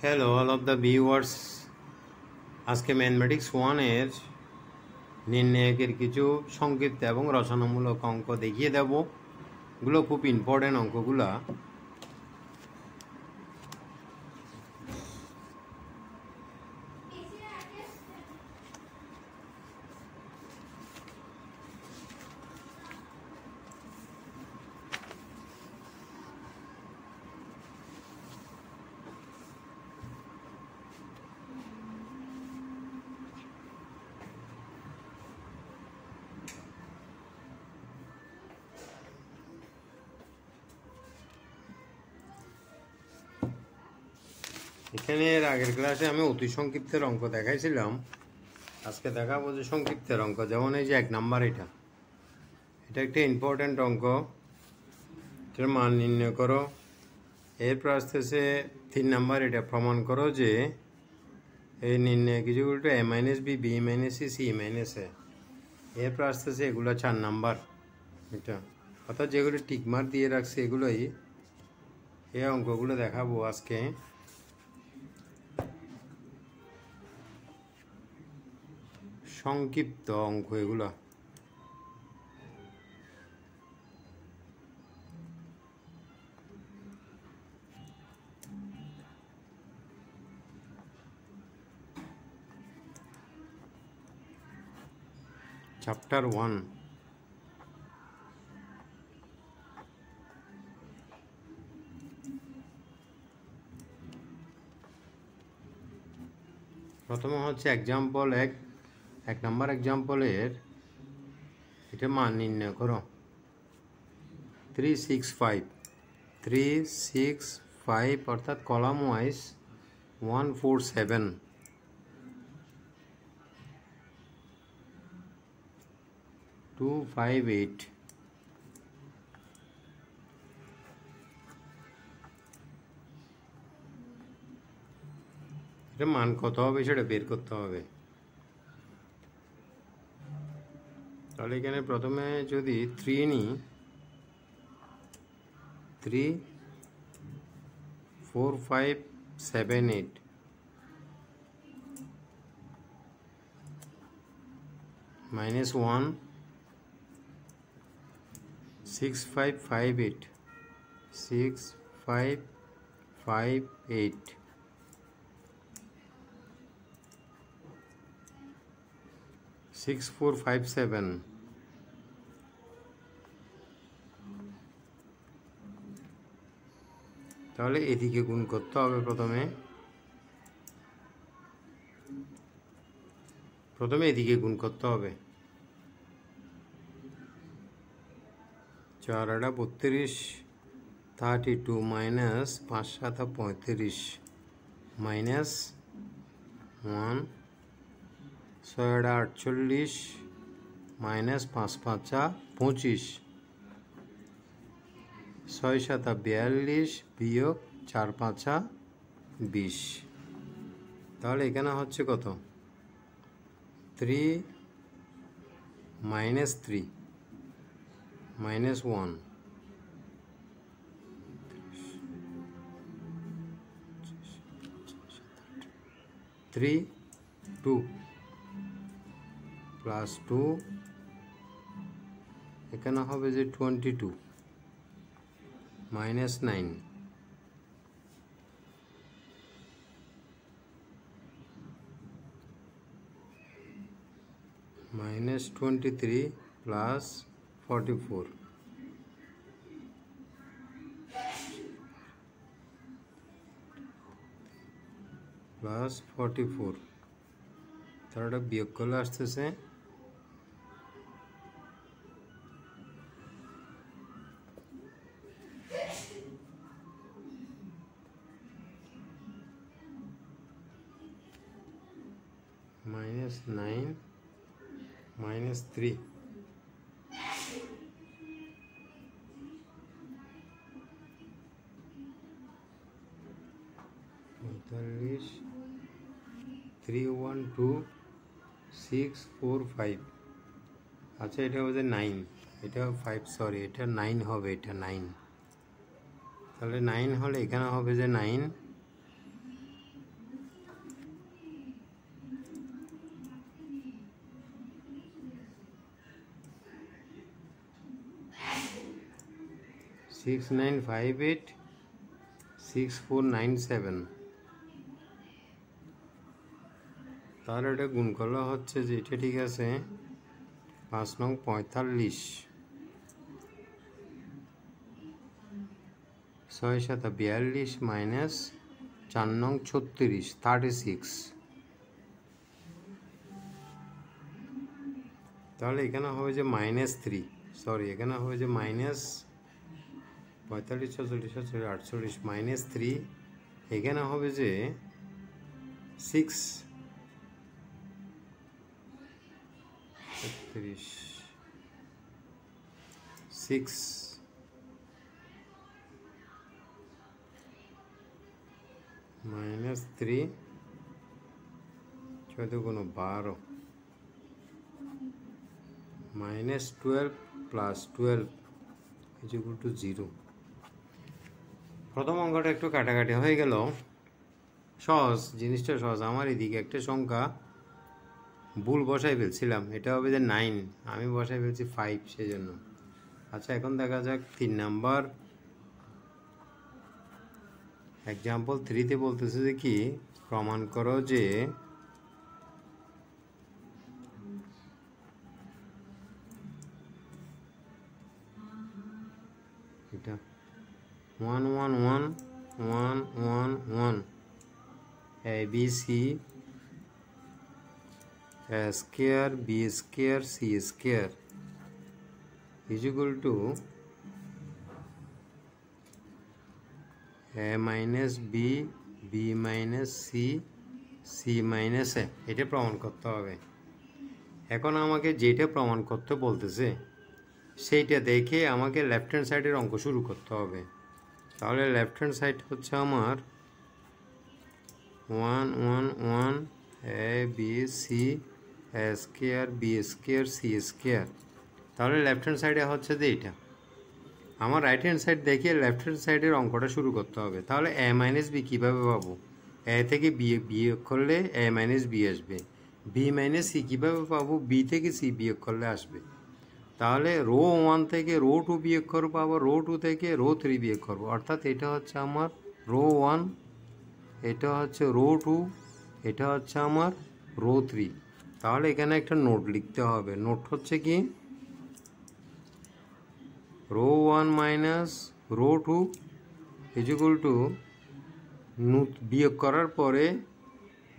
Hello, all of the viewers. আজকে mathematics 1 এর নির্ণায়কের কিছু সংক্ষিপ্ত এবং রচনামূলক অঙ্ক দেখিয়ে দেব। এগুলো খুব ইম্পর্টেন্ট অঙ্কগুলা। এখানে এর আগের ক্লাসে আমি অতি সংক্ষিপ্তের অঙ্ক দেখাইছিলাম। আজকে দেখাবো যে সংক্ষিপ্তের অঙ্ক, যেমন এই যে 1 নাম্বার এটা একটা ইম্পর্টেন্ট অঙ্ক। এটার মান নির্ণয় করো। এরপর আসতেছে 3 নাম্বার, এটা প্রমাণ করো যে এই নির্ণয় কিছু উল্টো a - b b - c c - a। এরপর আসতেছে এগুলো 4 নাম্বার, এটা অর্থাৎ যেগুলো টিকমার্ক দিয়ে রাখছে এগুলোই এই অঙ্কগুলো দেখাবো আজকে। সংক্ষিপ্ত অঙ্ক এগুলো। চ্যাপ্টার 1। প্রথমে হচ্ছে এক্সাম্পল 1 নাম্বার এক্সাম্পলের এটা মান নির্ণয় করো। 365 অর্থাৎ কলাম ওয়াইজ 147 258 এটা মান কত হবে সেটা বের করতে হবে। তাহলে এখানে প্রথমে যদি 3 নিই, 3 4 5 7 8 -1 6 5 5 8 6 5 5 8 6 4 5 7 তাহলে এদিকে গুণ করতে হবে। প্রথমে এদিকে গুণ করতে হবে। 4 8 32 32 মাইনাস 5 7 35 মাইনাস 1 6 48 মাইনাস 5 5 25 6 7 42 বিয়োগ 4 5 20। তাহলে এখানে হচ্ছে কত? 3 - 3 -1 3 2 প্লাস 2 এখানে হবে যে 22 -9 -23 প্লাস 44 প্লাস 44। তাহলে বিয়োগ করলে আসতেছে -9 -3 45 3 1 2 6 4 5। আচ্ছা, এটা হচ্ছে 9, এটা 5, সরি এটা 9 হবে, এটা 9। তাহলে 9 হলে এখানে হবে যে 9 69586497। তাহলে এটা গুণ করলে হচ্ছে যে এটা ঠিক আছে 5 নং 45, 6 7 42 মাইনাস 4 নং 36 36। তাহলে এখানে হবে যে -3, সরি এখানে হবে যে -45 46 46 48 -3, এখানে হবে যে 6 36 6 -3 14 × 12 -12 + 12 = 0। প্রথম অঙ্কটা একটু কাটাকাটি হয়ে গেল, সহজ, জিনিসটা সহজ। আমার এদিকে একটা সংখ্যা ভুল বসাই ফেলছিলাম, এটা হবে যে 9, আমি বসাই ফেলছি 5, সেই জন্য। আচ্ছা, এখন দেখা যাক 3 নাম্বার এক্সাম্পল 3-তে বলতেছে যে কি, প্রমাণ করো যে এটা 1 1 1 1 1 1 a b c a square b square c square is equal to a minus b b minus c c minus a। এটা প্রমাণ করতে হবে। এখন আমাকে যেটা প্রমাণ করতে বলতেছে সেইটা দেখে আমাকে লেফট হ্যান্ড সাইডের অঙ্ক শুরু করতে হবে। তাহলে লেফট হ্যান্ড সাইড হচ্ছে আমার 1 1 1 a b c a square b square c square। তাহলে লেফট হ্যান্ড সাইডে হচ্ছে যে এইটা। আমার রাইট হ্যান্ড সাইড দেখে লেফট হ্যান্ড সাইডের অঙ্কটা শুরু করতে হবে। তাহলে a মাইনাস বি কীভাবে পাবো? a থেকে বিয়োগ করলে a মাইনাস বি আসবে। b মাইনাস সি কীভাবে পাবো? b থেকে c বিয়োগ করলে আসবে। তাহলে রো 1 থেকে রো 2 বিয়োগ করবো, আবার রো 2 থেকে রো 3 বিয়োগ করবো। অর্থাৎ এটা হচ্ছে আমার রো 1, এটা হচ্ছে রো 2, এটা হচ্ছে আমার রো 3। তাহলে এখানে একটা নোট লিখতে হবে। নোট হচ্ছে কি, row 1 minus row 2 equal to বিয়োগ করার পরে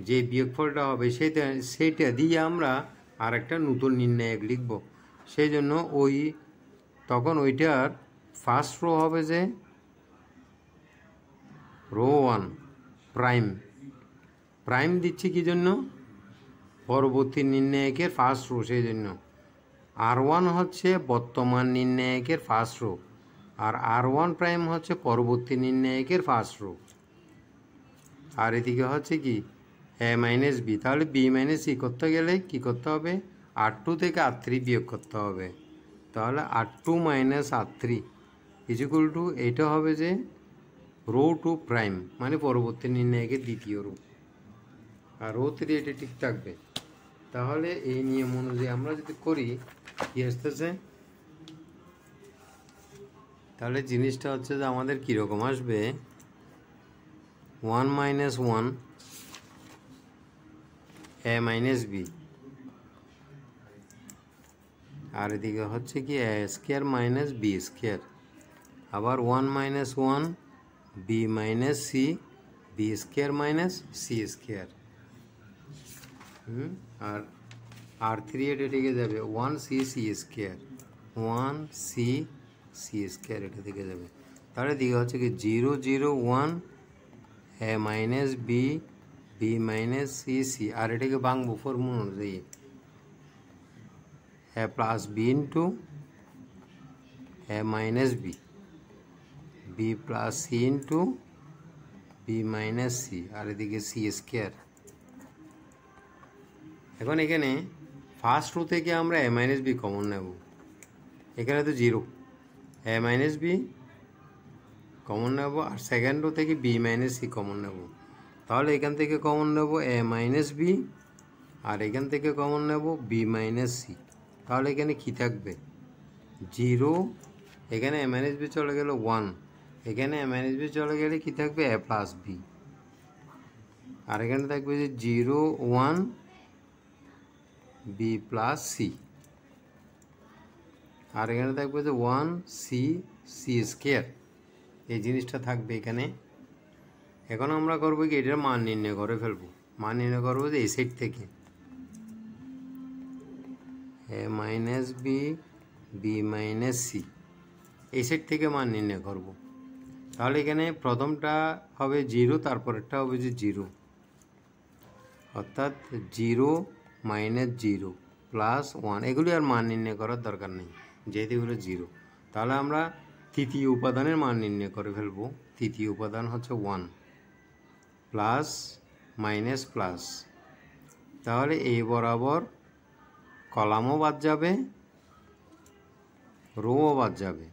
যে বিয়োগফলটা হবে সেইটা দিয়ে আমরা আর একটা নতুন নির্ণায়ক লিখব। সেই জন্য তখন ওইটার ফার্স্ট রো হবে যে রো 1 প্রাইম। প্রাইম দিচ্ছি কি জন্য? পরবর্তী নির্ণায়কের ফার্স্ট রো, সেই জন্য। R1 হচ্ছে বর্তমান নির্ণায়কের ফার্স্ট রো, আর R1 প্রাইম হচ্ছে পরবর্তী নির্ণায়কের ফার্স্ট রো। আর এদিকে হচ্ছে কি a মাইনাস বি। তাহলে b মাইনাস সি করতে গেলে কি করতে হবে? R2 থেকে R3 বিয়োগ করতে হবে। তাহলে R2 minus R3 equal to এইটা হবে যে রো 2 প্রাইম, মানে পরবর্তী নির্ণায়কের দ্বিতীয় রো। আর রো 3 এটা ঠিক থাকবে। তাহলে এই নিয়ম অনুযায়ী আমরা যদি করি কি আসতেছে, তাহলে জিনিসটা হচ্ছে যে আমাদের কীরকম আসবে, 1 মাইনাস 1 a মাইনাস বি, আর এদিকে হচ্ছে কি a square minus B square, আবার 1 minus 1 B minus C B square minus C square. আর R3 এটা থেকে যাবে 1 C C square, 1 C C square এটা থেকে যাবে। তাহলে দিকে হচ্ছে কি 0 0 1 a minus B B minus C C, আর এটাকে ভাঙবো ফর্মুলা অনুযায়ী, a plus B into a minus B, B plus C into B minus C, আর এদিকে সি স্কোয়ার। এখন এখানে ফার্স্ট রো থেকে আমরা a মাইনাস বি কমন নেব। এখানে তো 0, a মাইনাস বি কমন নেব, আর সেকেন্ড রো থেকে বি মাইনাস সি কমন নেব। তাহলে এখান থেকে কমন নেব a মাইনাস বি, আর এখান থেকে কমন নেব বি মাইনাস সি। তাহলে এখানে কী থাকবে? 0 এখানে এ মাইনাস বি চলে গেল 1, এখানে এ মাইনাস বি চলে গেলে কী থাকবে এ প্লাস বি, আর এখানে থাকবে যে 0 1 বি প্লাস সি, আর এখানে থাকবে যে 1 সি সি স্কোয়ার, এই জিনিসটা থাকবে এখানে। এখন আমরা করবো কি এটার মান নির্ণয় করে ফেলবো, মান নির্ণয় করবো যে এই সাইড থেকে A minus B B minus C, এই সাইড থেকে মান নির্ণয় করব। তাহলে এখানে প্রথমটা হবে 0, তারপরেরটা হবে যে 0, অর্থাৎ 0 মাইনাস 0 প্লাস 1, এগুলি আর মান নির্ণয় করার দরকার নেই যেহেতু এগুলো 0। তাহলে আমরা তৃতীয় উপাদানের মান নির্ণয় করে ফেলবো। তৃতীয় উপাদান হচ্ছে 1 প্লাস মাইনাস প্লাস, তাহলে এই বরাবর কলামও বাদ যাবে, রোও বাদ যাবে,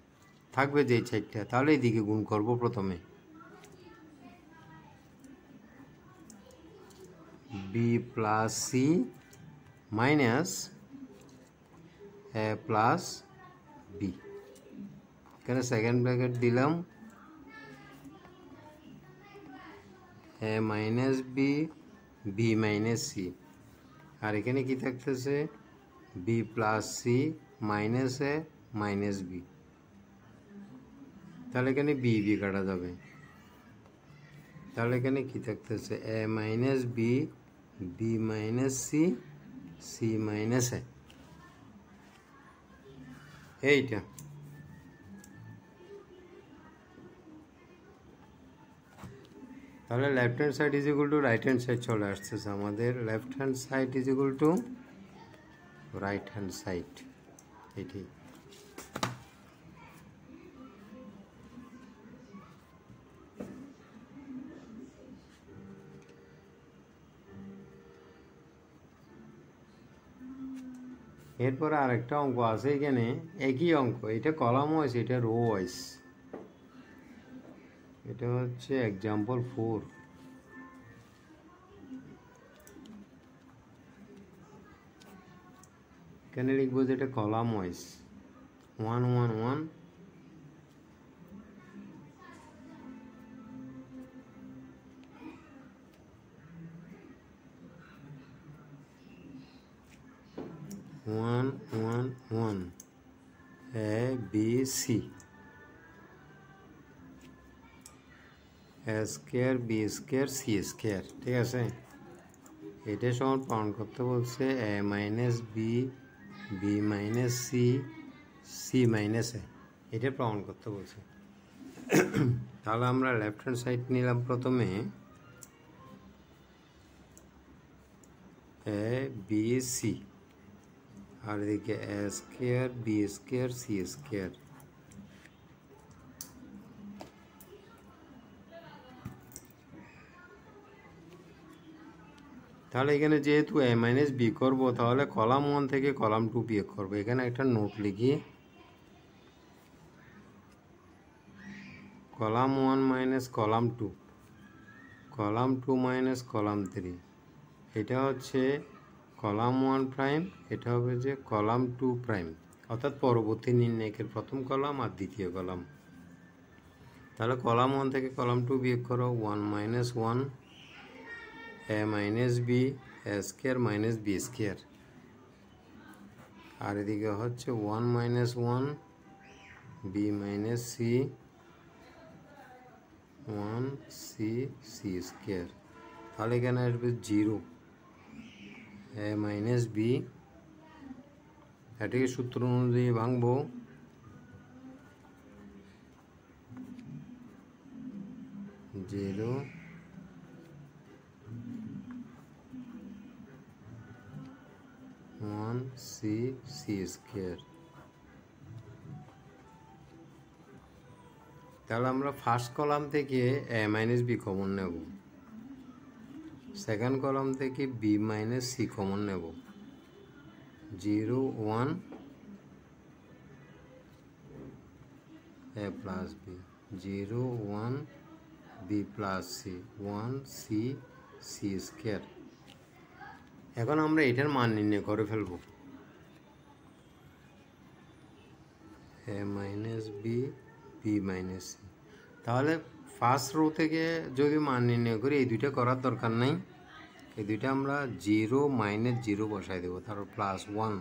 থাকবে যে সাইডটা। তাহলে এইদিকে গুণ করব প্রথমে, B plus C minus A plus B, এখানে সেকেন্ড ব্র্যাকেট দিলাম, A minus B B minus C, আর এখানে কি থাকতেছে B plus C minus A minus B, তাহলে এখানে বি বি কাটা যাবে। তাহলে এখানে কি থাকতেছে A minus B B minus C C minus A, এইটা। তাহলে left hand side is equal to right hand side চলে আসতেছে আমাদের, left hand side is equal to right hand side, এটি। এরপরে আরেকটা অঙ্ক আছে এখানে, একই অঙ্ক, এটা কলাম ওয়াইজ, এটা রো ওয়াইজ। এটা হচ্ছে এক্সাম্পল 4। এখানে লিখবো যে এটা column wise 1 1 1 1 1 1 A B C, A square B square C square, ঠিক আছে। এটা সমান প্রমাণ করতে বলছে A minus B B minus C C minus A, এটা প্রমাণ করতে বলছে। তাহলে আমরা লেফট হ্যান্ড সাইড নিলাম প্রথমে, এ বি সি, আর এদিকে A square B square C square, তাহলে এখানে যেহেতু এ মাইনাস বি করবো, তাহলে কলাম 1 থেকে কলাম 2 বিয়োগ করবো। এখানে একটা নোট লিখি, column 1 minus column 2, column 2 minus column 3, এটা হচ্ছে কলাম 1 প্রাইম, এটা হবে যে কলাম 2 প্রাইম, অর্থাৎ পরবর্তী নির্ণায়কের প্রথম কলাম আর দ্বিতীয় কলাম। তাহলে কলাম 1 থেকে কলাম 2 বিয়োগ করো, 1 minus 1 A minus B A square minus B square, আর এদিকে হচ্ছে 1 minus 1 B minus C 1 C C square, তাহলে এখানে আসবে 0 এ মাইনাস বি, এটাকে সূত্র অনুযায়ী ভাঙবো, 0 1 সি সি স্কোয়ার। তাহলে আমরা ফার্স্ট কলাম থেকে এ মাইনাস বি কমন নেব, সেকেন্ড কলাম থেকে বি মাইনাস সি কমন নেব, 0 1 A plus B, 0 1 B plus C 1 C C square. এখন আমরা এটার মান নির্ণয় করে ফেলব, A minus B B minus C. তাহলে ফার্স্ট রো থেকে যদি মান নির্ণয় করি এই দুইটা করার দরকার নাই, এই দুইটা আমরা 0 মাইনাস 0 বসাই দেবো, তারপর +1।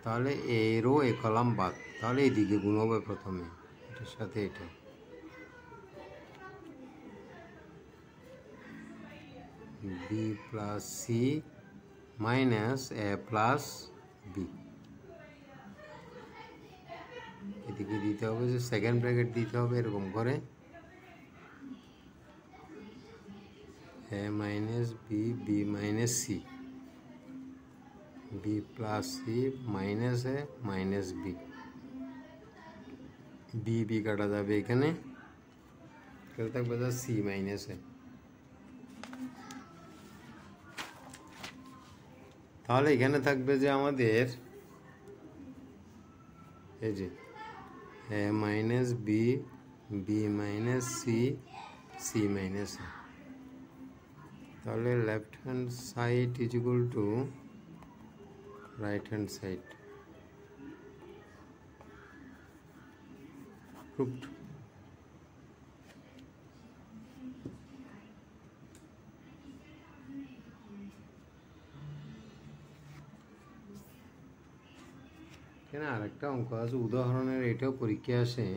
তাহলে এ রো এ কলাম বাদ, তাহলে এইদিকে গুণ হবে প্রথমে এটার সাথে এটা, B plus C minus A plus B. এদিকে দিতে হবে যে সেকেন্ড ব্র্যাকেট দিতে হবে এরকম করে, A minus B B minus C, B plus C minus A minus B, B B কাটা যাবে এখানে, তাহলে থাকবে যা সি মাইনাস এ। তাহলে এখানে থাকবে যে আমাদের এই যে A minus B B minus C C minus A. তাহলে left hand side is equal to right hand side proved। কেন আরেকটা অঙ্ক আছে উদাহরণের, এটাও পরীক্ষা আসে,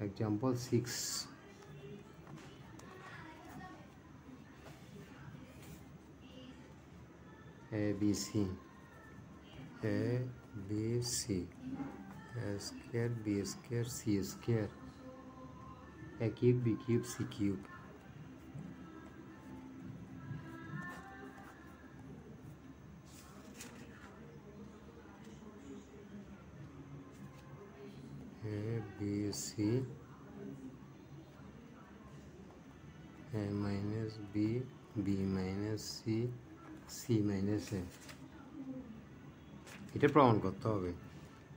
example 6। A B C, A B C, A square B square C square, A cube B cube C cube. A B C, A minus B B minus C C minus A, এটা প্রমাণ করতে হবে।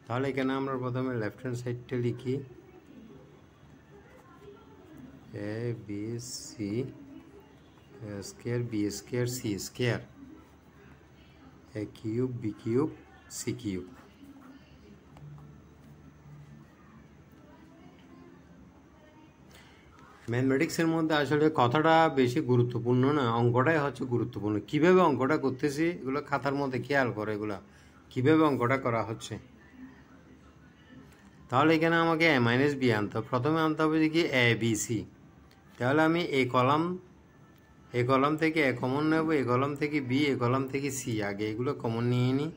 তাহলে এখানে আমরা প্রথমে left hand সাইডটা লিখি, A B C square B square C square, A cube B cube C cube. ম্যাথমেটিক্সের মধ্যে আসলে কথাটা বেশি গুরুত্বপূর্ণ না, অঙ্কটাই হচ্ছে গুরুত্বপূর্ণ। কিভাবে অঙ্কটা করতেছি এগুলো খাতার মধ্যে খেয়াল করে, এগুলা কীভাবে অঙ্কটা করা হচ্ছে। তাহলে এখানে আমাকে এ মাইনাস বি আনতে হবে, প্রথমে আনতে হবে যে কি এ বি সি। তাহলে আমি এ কলাম থেকে এ কমন নেব, এ কলাম থেকে বি, এ কলাম থেকে সি, আগে এগুলো কমন নিয়ে নিই।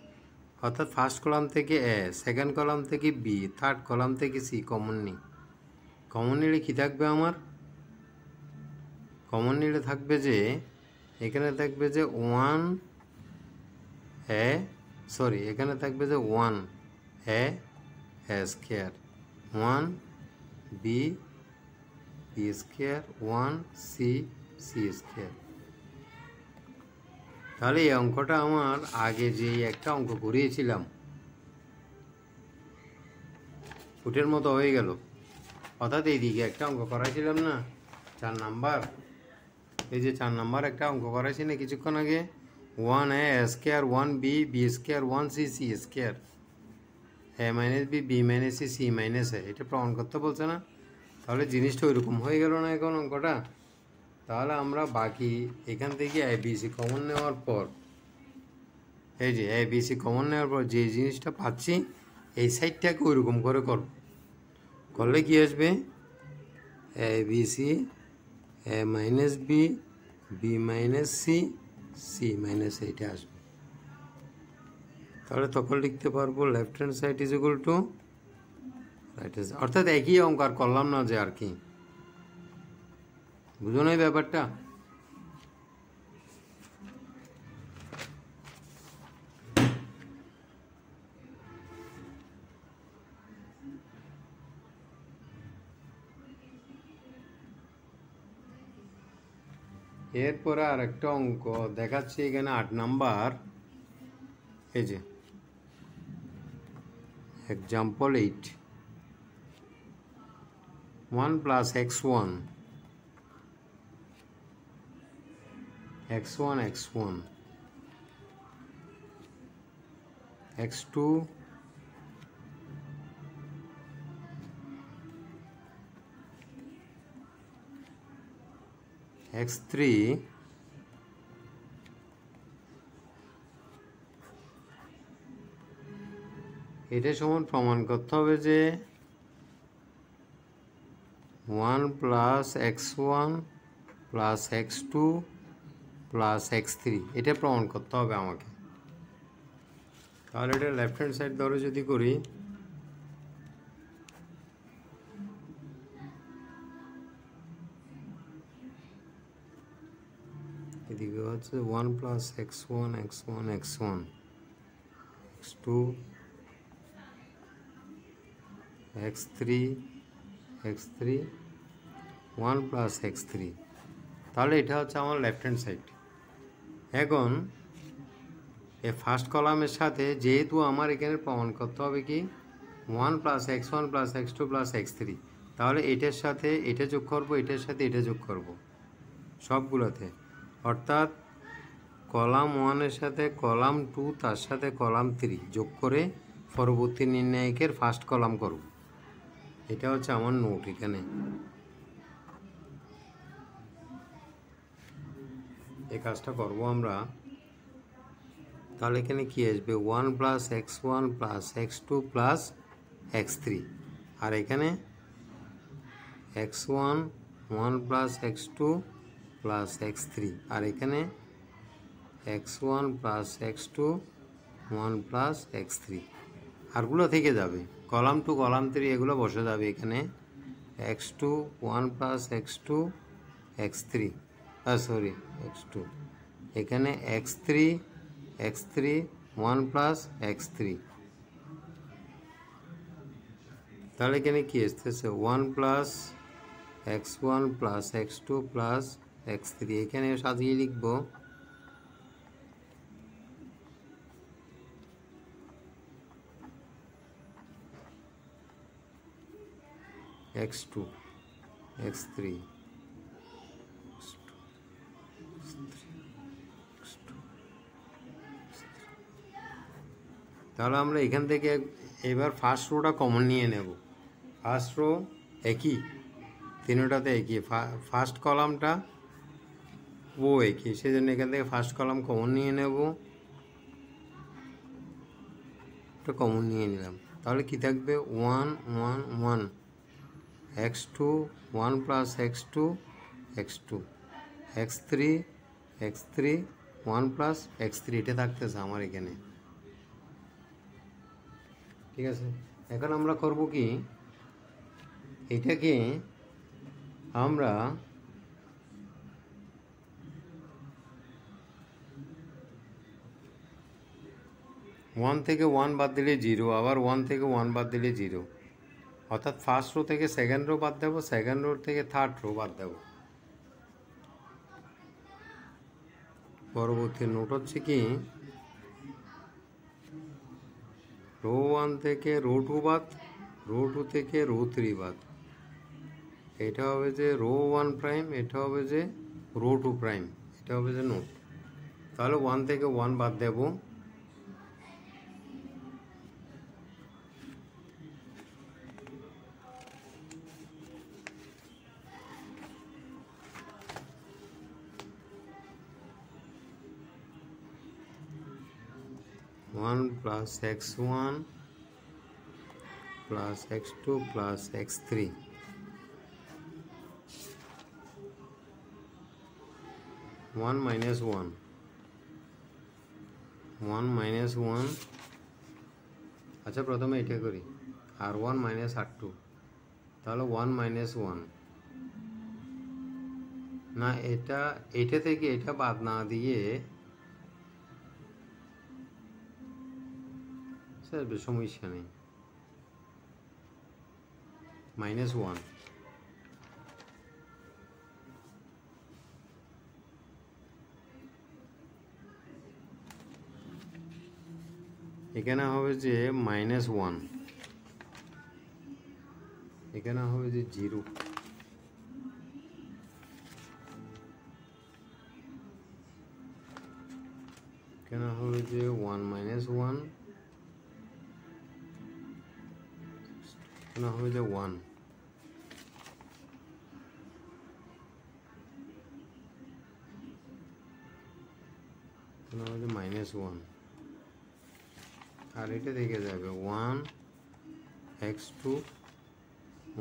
অর্থাৎ ফার্স্ট কলাম থেকে এ, সেকেন্ড কলাম থেকে বি, থার্ড কলাম থেকে সি কমন নিই। কমন নিলে কী থাকবে আমার, কমন নিলে থাকবে যে এখানে থাকবে যে এখানে থাকবে যে 1 A square, 1 B B square, 1 C C square. তাহলে এই অঙ্কটা আমার আগে যে একটা অঙ্ক করিয়েছিলাম ফুটের মতো হয়ে গেল। অর্থাৎ এইদিকে একটা অঙ্ক করাইছিলাম না 4 নাম্বার, এই যে 4 নাম্বার একটা অঙ্ক করাইছি না কিছুক্ষণ আগে, 1 A square, 1 B B square, 1 C C square, A minus B B minus C C minus A, এটা প্রমাণ করতে বলছে না। তাহলে জিনিসটা ওইরকম হয়ে গেল না এখন অঙ্কটা। তাহলে আমরা বাকি এখান থেকে এ বি সি কমন নেওয়ার পর, এই যে এ বি সি কমন নেওয়ার পর যে জিনিসটা পাচ্ছি এই সাইডটাকে ওইরকম করে করলে কি আসবে, A B C A minus B B minus C C minus এইটা আসবে। তাহলে তখন লিখতে পারবো left hand side is equal to right hand, অর্থাৎ একই অঙ্ক আর করলাম না যে আর কি, বুঝো না এই ব্যাপারটা। এরপরে আর একটা অঙ্ক দেখাচ্ছি এখানে 8 নাম্বার, এই যে example 8, 1 plus x1 x1 x1 x2 x3 এটা সমান প্রমাণ করতে হবে যে 1 plus x1 plus x2 plus x3 এটা প্রমাণ করতে হবে আমাকে। তাহলে এটা লেফট হ্যান্ড সাইড ধরে যদি করি, এদিকে হচ্ছে 1 plus x1 x1 x1 x2 x3 x3 1 plus x3। তাহলে এটা হচ্ছে আমার লেফট হ্যান্ড সাইড। এখন এই ফার্স্ট কলামের সাথে যেহেতু আমার এখানে প্রমাণ করতে হবে কি 1 plus x1 plus x2 plus x3, তাহলে এটার সাথে এটা যোগ করব, এটার সাথে এটা যোগ করব সবগুলোতে, অর্থাৎ কলাম 1-এর সাথে কলাম 2 তার সাথে কলাম 3 যোগ করে পরবর্তী নির্ণায়কের ফার্স্ট কলাম করব। এটা হচ্ছে আমার নোট। এখানে এই কাজটা করব আমরা। তাহলে এখানে কি আসবে 1 plus x1 plus x2 plus x3, আর এখানে x1 1 plus x2 plus x3, আর এখানে x1 plus x2 1 plus x3, আরগুলো থেকে যাবে কলাম 2 কলাম 3 এগুলো বসে যাবে এখানে x2 1 plus x2 x3 sorry x2, এখানে x3 x3 1 প্লাস x3। তাহলে এখানে কি আসতেছে 1 plus x1 plus x2 plus x3, এখানে সাজিয়ে লিখব x2 x3 তাহলে আমরা এখান থেকে এবার ফার্স্ট রোটা কমন নিয়ে নেব। ফার্স্ট রো একই, তিনটাতে একই, ফার্স্ট কলামটা ও একই, সেই জন্য এখান থেকে ফার্স্ট কলাম কমন নিয়ে নেব, এটা কমন নিয়ে নিলাম। তাহলে কি থাকবে 1 1 1 x2 1 plus x2 x2 x3 x3 1 plus x3, এটা থাকতেছে আমার এখানে। ঠিক আছে, এখন আমরা করব কি এটাকে আমরা ওয়ান থেকে 1 বাদ দিলে 0, আবার 1 থেকে 1 বাদ দিলে 0, অর্থাৎ ফার্স্ট রো থেকে সেকেন্ড রো বাদ দেবো, সেকেন্ড রো থেকে থার্ড রো বাদ দেবো। পরবর্তী নোট হচ্ছে কি রো 1 থেকে রো 2 বাদ, রো 2 থেকে রো 3 বাদ, এটা হবে যে রো 1 প্রাইম, এটা হবে যে রো 2 প্রাইম, এটা হবে যে নোট। তাহলে 1 থেকে 1 বাদ দেব, plus x1 plus x2 plus x3, 1 minus 1 1 minus 1, আচ্ছা প্রথমে এটা করি r1 মাইনাস r2, তাহলে 1 মাইনাস 1 না, এটা থেকে এটা বাদ না দিয়ে সমস্যা নেই, মাইনাস 1, এখানে হবে যে মাইনাস 1, এখানে হবে যে 0, এখানে হবে যে 1 মাইনাস 1, এখানে হবে যে 1, আমাদের -1 আর এটা থেকে যাবে 1 x2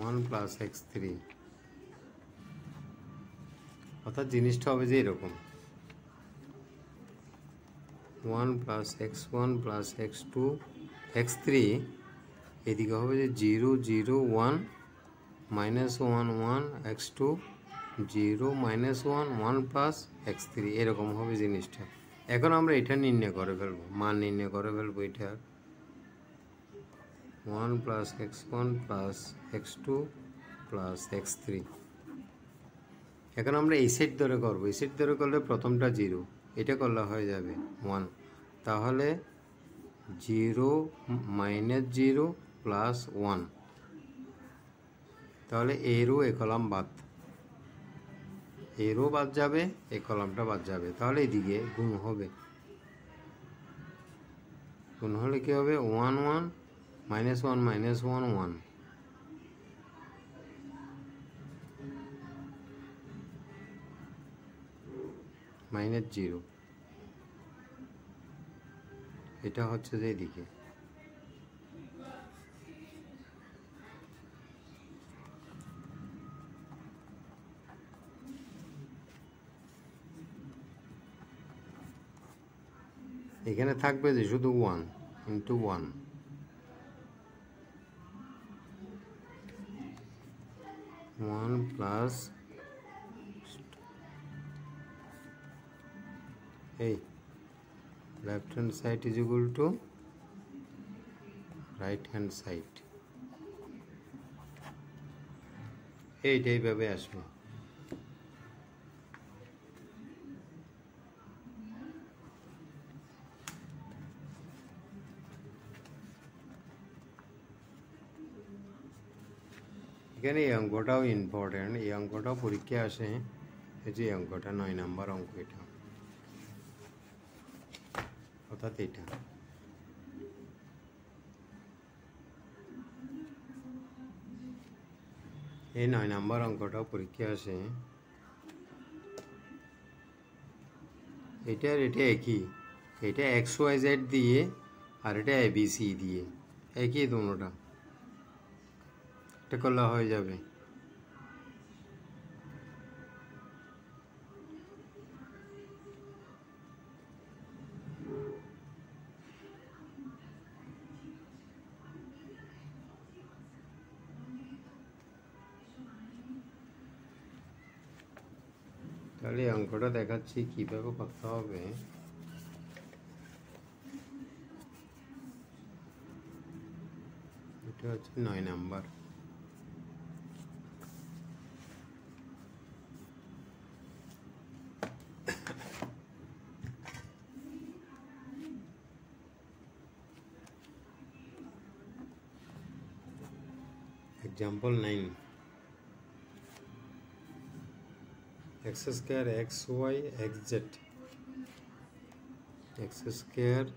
1 প্লাস x3 অর্থাৎ জিনিসটা হবে যে এরকম 1 plus x1 plus x2 x3 এদিকে হবে যে 0 0 1 -1 1 x2 0 -1 1 প্লাস x3 এরকম হবে জিনিসটা। এখন আমরা এটা নির্ণয় করে ফেলবো, মান নির্ণয় করে ফেলবো এটার 1 plus x1 plus x2 plus x3। এখন আমরা এই সেট ধরে করবো, এই সেট ধরে করলে প্রথমটা 0, এটা করলে হয়ে যাবে 1, তাহলে 0 -0 প্লাস 1, তাহলে এই রো এই কলাম বাদ, এই রো বাদ যাবে, এই কলামটা বাদ যাবে, তাহলে এদিকে গুণ হবে, গুণ হলে কি হবে 1 1 -1 -1 1 -0, এটা হচ্ছে যে এদিকে এখানে থাকবে যে শুধু 1 × 1, প্লাস এই left hand side is equal to right hand side, এইভাবে আসবে। এখানে এই অঙ্কটাও ইম্পর্টেন্ট, এই অঙ্কটাও পরীক্ষায় আসে, এই যে অঙ্কটা 9 নাম্বার অঙ্ক, এটা অর্থাৎ এটা এই 9 নাম্বার অঙ্কটাও পরীক্ষায় আসে। এটা একই, এটা XYZ দিয়ে আর এটা ABC দিয়ে, একই দুটোটা, এটা করলে হয়ে যাবে। তাহলে অঙ্কটা দেখাচ্ছি কিভাবে করতে হবে। এটা হচ্ছে 9 number, example 9 x square xy xz x square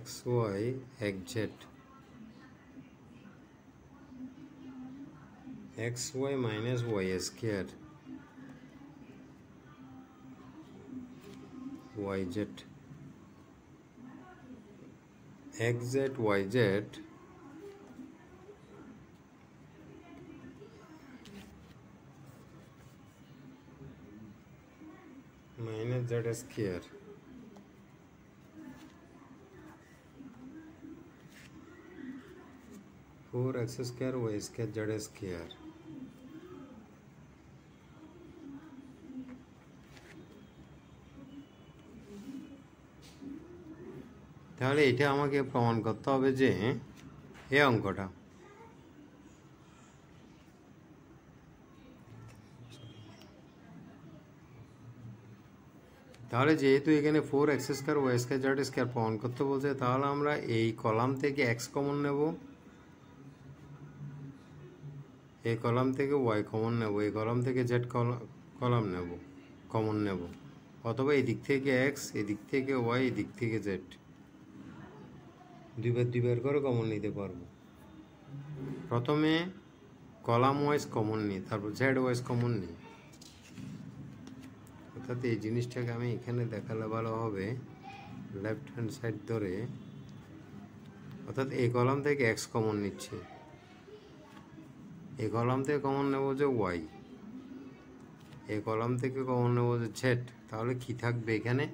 xy xz xy minus y square yz xz yz minus z square four x square y square z square। তাহলে এটা আমাকে প্রমাণ করতে হবে যে এই অঙ্কটা তাহলে যেহেতু এখানে 4x square y square z square প্রমাণ করতে বলছে, তাহলে আমরা এই কলাম থেকে x কমন নেব, এই কলাম থেকে y কমন নেব, এই কলাম থেকে z কলাম নেব, কমন নেব, অথবা এই দিক থেকে x, এই দিক থেকে y, এই দিক থেকে z, দুইবার করে কমন নিতে পারবো। প্রথমে কলাম ওয়াইজ কমন নিই, তারপর z ওয়াইজ কমন নিই, অর্থাৎ এই জিনিসটাকে আমি এখানে দেখালে ভালো হবে, লেফট হ্যান্ড সাইড ধরে, অর্থাৎ এই কলাম থেকে এক্স কমন নিচ্ছি, এই কলাম থেকে কমন নেব যে ওয়াই, এই কলাম থেকে কমন নেব যে জেড। তাহলে কি থাকবে এখানে?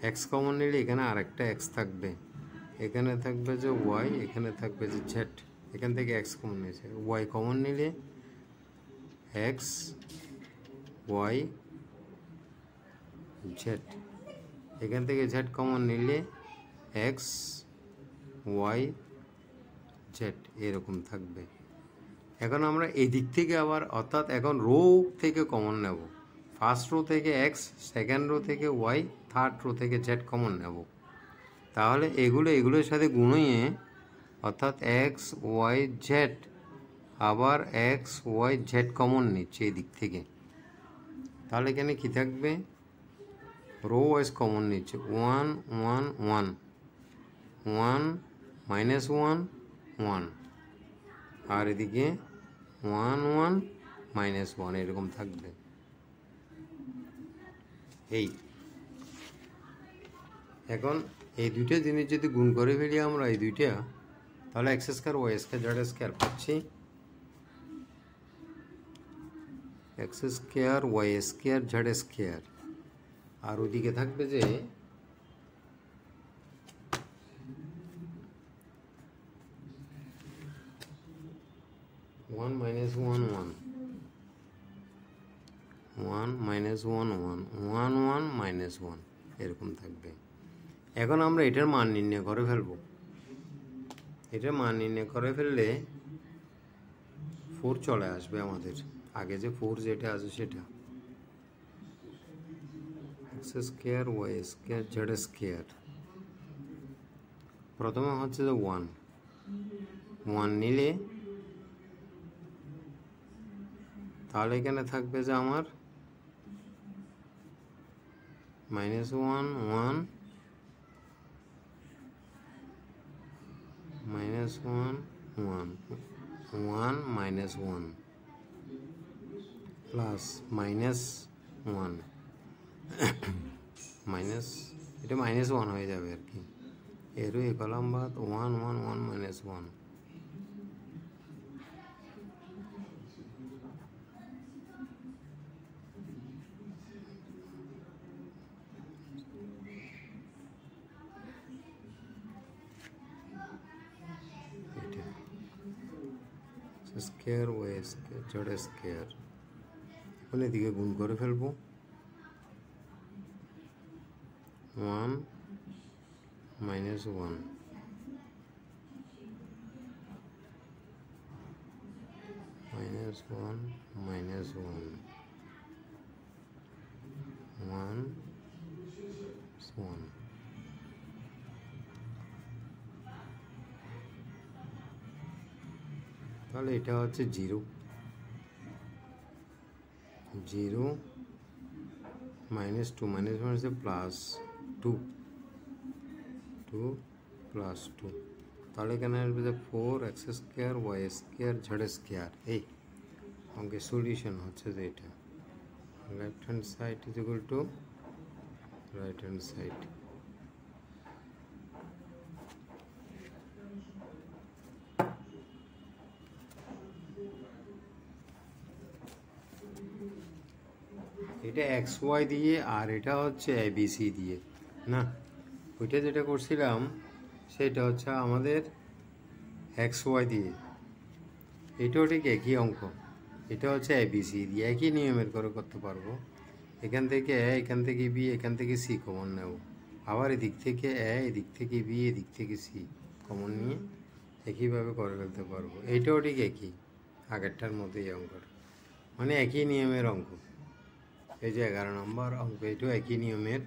এক্স কমন নিলে এখানে আরেকটা এক্স থাকবে, এখানে থাকবে যে ওয়াই, এখানে থাকবে যে জেড। এখান থেকে এক্স কমন নিয়েছে, ওয়াই কমন নিলে এক্স ওয়াই জেড, এখান থেকে জেড কমন নিলে এক্স ওয়াই জেড, এরকম থাকবে। এখন আমরা এই দিক থেকে আবার, অর্থাৎ এখন রো থেকে কমন নেব, ফার্স্ট রো থেকে এক্স, সেকেন্ড রো থেকে ওয়াই, থার্ড রো থেকে জেড কমন নেব। তাহলে এগুলোর সাথে গুণিয়ে, অর্থাৎ এক্স ওয়াই জেড, আবার এক্স ওয়াই জেড কমন নিচ্ছে এই দিক থেকে। তাহলে এখানে কী থাকবে? রো ওয়াইজ কমন নিচ্ছে, one one one, one minus one one, আর এদিকে ওয়ান ওয়ান মাইনাস ওয়ান, এরকম থাকবে। এই এখন এই দুইটা জিনিস যদি গুণ করে ফেলি আমরা এই দুইটা, তাহলে X square Y square Z square পাচ্ছি, X square Y square Z square. আর ওইদিকে থাকবে যে one minus one one, one minus one one, one one minus one, এরকম থাকবে। এখন আমরা এটার মান নির্ণয় করে ফেলবো। এটার মান নির্ণয় করে ফেললে 4 চলে আসবে আমাদের, আগে যে 4 যেটা আছে সেটা, X square Y square Z square. প্রথমে হচ্ছে যে ওয়ান, ওয়ান নিলে তাহলে এখানে থাকবে যে আমার minus one one, minus one one, one minus one, plus minus one, minus, এটা মাইনাস ওয়ান হয়ে যাবে আর কি, এরও এ কলাম বাদ, one one one minus one. Square Y square Z square, এখন এদিকে গুণ করে ফেলবো, one minus one, minus one minus one, one one. তাহলে এটা হচ্ছে zero, zero minus two, minus one হচ্ছে plus two, two plus two. তাহলে এখানে আসবে যে 4 X square Y square Z square. এই অঙ্কের সলিউশন হচ্ছে যে এটা, left hand side is equal to right hand side. এটা এক্স ওয়াই দিয়ে, আর এটা হচ্ছে এবিসি দিয়ে না, ওইটা যেটা করছিলাম সেটা হচ্ছে আমাদের এক্স ওয়াই দিয়ে, এটাও ঠিক একই অঙ্ক, এটা হচ্ছে এবিসি দিয়ে, একই নিয়মের করে করতে পারবো। এখান থেকে এ, এখান থেকে বি, এখান থেকে সি কমন নেব, আবার এদিক থেকে এ, এদিক থেকে বি, এদিক থেকে সি কমন নিয়ে একইভাবে করে ফেলতে পারবো। এইটাও ঠিক একই আগেরটার মতোই অঙ্কটা, মানে একই নিয়মের অঙ্ক। এই যে 11 নম্বর অঙ্ক, এটাও একই নিয়মের।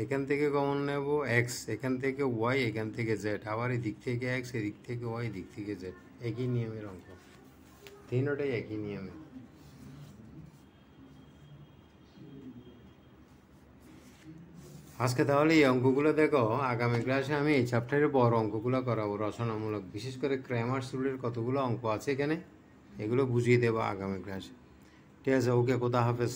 এখান থেকে কমন নেব এক্স, এখান থেকে ওয়াই, এখান থেকে জেড, আবার এদিক থেকে এক্স, এদিক থেকে ওয়াই, এদিক থেকে জেড, একই নিয়মের অঙ্ক, তিনটাই একই নিয়মে। আজকে তাহলে এই অঙ্কগুলো দেখো, আগামী ক্লাসে আমি এই চ্যাপ্টারের বড় অঙ্কগুলো করাবো, রচনামূলক, বিশেষ করে গ্রামার রুলের কতগুলো অঙ্ক আছে এখানে, এগুলো বুঝিয়ে দেবো আগামী ক্লাসে। ঠিক আছে, ওকে, খোদা হাফেজ।